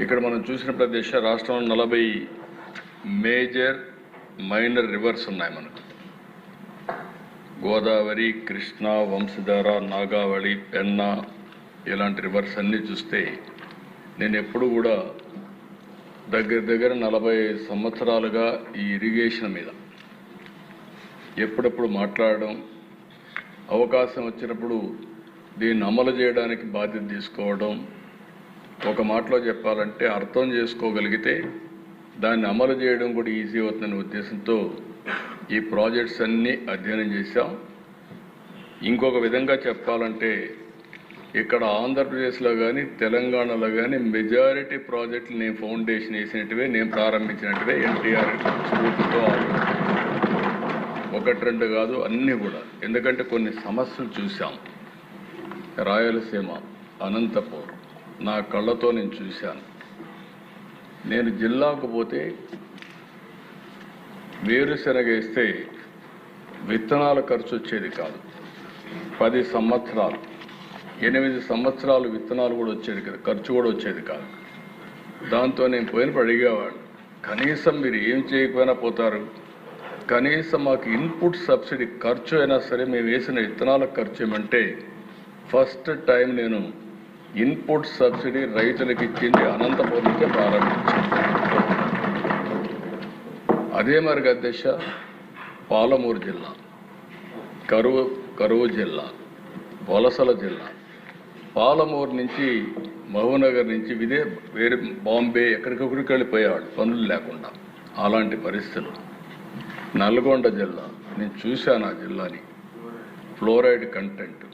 ఇక్కడ మనం చూసిన ప్రదేశం రాష్ట్రంలో 40 మేజర్ మైనర్ రివర్స్ ఉన్నాయి మనకు. గోదావరి, కృష్ణా, వంశధార, నాగావళి, పెన్నా ఇలాంటి రివర్స్ అన్నీ చూస్తే నేను ఎప్పుడు కూడా దగ్గర 40 సంవత్సరాలుగా ఈ ఇరిగేషన్ మీద ఎప్పుడప్పుడు మాట్లాడడం, అవకాశం వచ్చినప్పుడు దీన్ని అమలు చేయడానికి బాధ్యత తీసుకోవడం, ఒక మాటలో చెప్పాలంటే అర్థం చేసుకోగలిగితే దాన్ని అమలు చేయడం కూడా ఈజీ అవుతుందనే ఉద్దేశంతో ఈ ప్రాజెక్ట్స్ అన్నీ అధ్యయనం చేశాం. ఇంకొక విధంగా చెప్పాలంటే ఇక్కడ ఆంధ్రప్రదేశ్లో కానీ తెలంగాణలో కానీ మెజారిటీ ప్రాజెక్టులు నేను ఫౌండేషన్ వేసినట్టువే, నేను ప్రారంభించినట్టువే ఎన్టీఆర్ స్ఫూర్తితో. ఒకటి రెండు కాదు, అన్నీ కూడా. ఎందుకంటే కొన్ని సమస్యలు చూసాం. రాయలసీమ, అనంతపూర్ నా కళ్ళతో నేను చూశాను. నేను జిల్లాకు పోతే వేరుశనగ వేస్తే విత్తనాల ఖర్చు వచ్చేది కాదు. 10 సంవత్సరాలు 8 సంవత్సరాలు విత్తనాలు కూడా వచ్చేది కదా, ఖర్చు కూడా వచ్చేది కాదు. దాంతో నేను పోయినప్పుడు అడిగేవాడు, కనీసం మీరు ఏం చేయకపోయినా పోతారు, కనీసం మాకు ఇన్పుట్ సబ్సిడీ ఖర్చు అయినా సరే మేము వేసిన విత్తనాల ఖర్చు ఏమంటే ఫస్ట్ టైం నేను ఇన్పుట్ సబ్సిడీ రైతులకు ఇచ్చింది అనంతపురం నుంచే ప్రారంభించాను. అదే మరి అధ్యక్ష పాలమూరు జిల్లా, కరువు జిల్లా, వలసల జిల్లా, పాలమూరు నుంచి మహబూబ్నగర్ నుంచి వేరే బాంబే ఎక్కడికొక్కడికి వెళ్ళిపోయేవాడు పనులు లేకుండా. అలాంటి పరిస్థితులు. నల్గొండ జిల్లా నేను చూశాను. ఆ జిల్లాని ఫ్లోరైడ్ కంటెంట్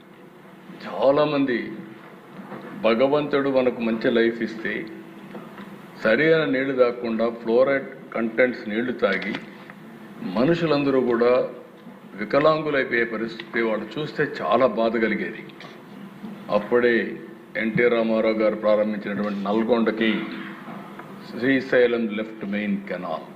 చాలామంది, భగవంతుడు మనకు మంచి లైఫ్ ఇస్తే సరైన నీళ్లు తాగకుండా ఫ్లోరైడ్ కంటెంట్స్ నీళ్లు తాగి మనుషులందరూ కూడా వికలాంగులైపోయే పరిస్థితి వాళ్ళు చూస్తే చాలా బాధ కలిగేది. అప్పుడే ఎన్టీ రామారావు గారు ప్రారంభించినటువంటి నల్గొండకి శ్రీశైలం లెఫ్ట్ మెయిన్ కెనాల్